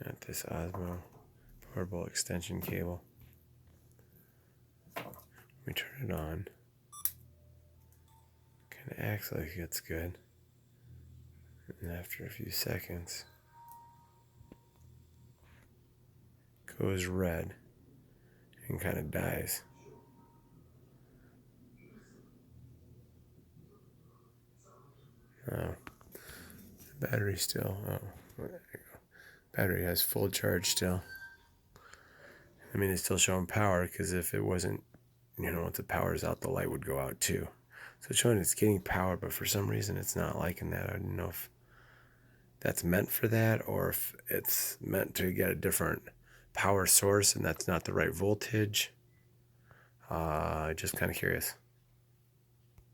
Got this Osmo portable extension cable. We turn it on. Kind of acts like it's good. And after a few seconds, goes red and kind of dies. Oh, battery still. Oh, there you go. Battery has full charge still. I mean, it's still showing power because if it wasn't, once the power's out, the light would go out too. So it's showing it's getting power, but for some reason it's not liking that. I don't know if that's meant for that or if it's meant to get a different power source and that's not the right voltage. Just kind of curious.